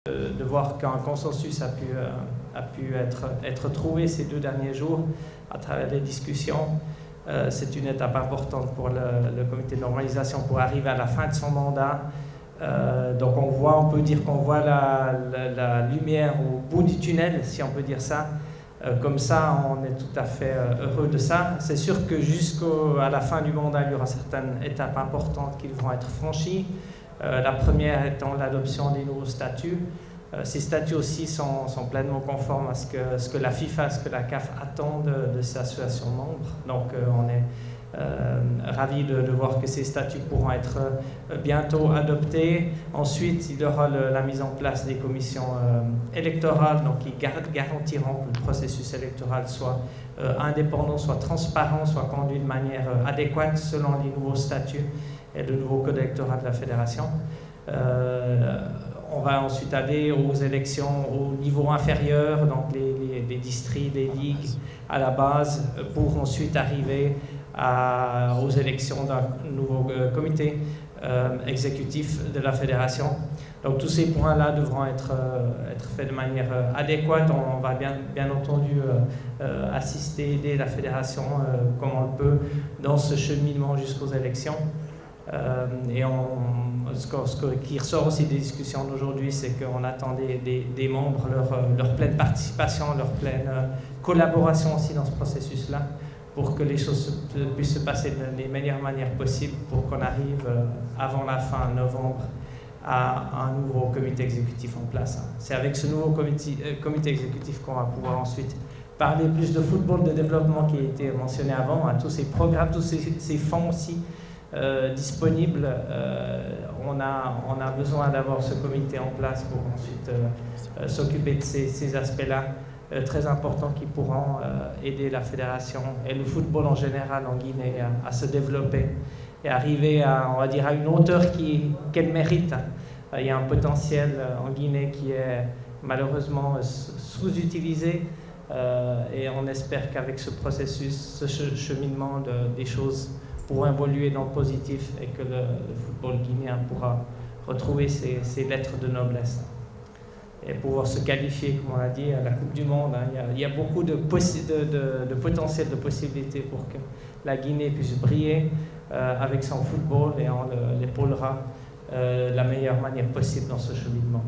De voir qu'un consensus a pu être trouvé ces 2 derniers jours à travers les discussions. C'est une étape importante pour le comité de normalisation pour arriver à la fin de son mandat. Donc on peut dire qu'on voit la lumière au bout du tunnel, si on peut dire ça. Comme ça, on est tout à fait heureux de ça. C'est sûr que jusqu'à la fin du mandat, il y aura certaines étapes importantes qui vont être franchies. La première étant l'adoption des nouveaux statuts. Ces statuts aussi sont pleinement conformes à ce que la FIFA, ce que la CAF attend de ces associations membres. Donc on est ravis de voir que ces statuts pourront être bientôt adoptés. Ensuite, il y aura la mise en place des commissions électorales, donc qui garantiront que le processus électoral soit indépendant, soit transparent, soit conduit de manière adéquate selon les nouveaux statuts et le nouveau code électoral de la fédération. On va ensuite aller aux élections au niveau inférieur, donc les districts, les ligues à la base, pour ensuite arriver aux élections d'un nouveau comité exécutif de la fédération. Donc tous ces points-là devront être faits de manière adéquate. On va bien entendu assister, aider la fédération comme on le peut dans ce cheminement jusqu'aux élections. Et ce qui ressort aussi des discussions d'aujourd'hui, c'est qu'on attend des membres leur pleine participation, leur pleine collaboration aussi dans ce processus-là, pour que les choses puissent se passer de les meilleures manières possibles, pour qu'on arrive avant la fin novembre à un nouveau comité exécutif en place. C'est avec ce nouveau comité exécutif qu'on va pouvoir ensuite parler plus de football, de développement qui a été mentionné avant, à tous ces programmes, tous ces fonds aussi disponibles. On a besoin d'avoir ce comité en place pour ensuite s'occuper de ces aspects-là très importants qui pourront aider la fédération et le football en général en Guinée à se développer et arriver on va dire, à une hauteur qu'elle mérite. Il y a un potentiel en Guinée qui est malheureusement sous-utilisé et on espère qu'avec ce processus, ce cheminement des choses pour évoluer dans le positif et que le football guinéen pourra retrouver ses lettres de noblesse et pouvoir se qualifier, comme on l'a dit, à la Coupe du Monde. Il y a beaucoup de potentiel, de possibilités pour que la Guinée puisse briller avec son football et on l'épaulera de la meilleure manière possible dans ce cheminement.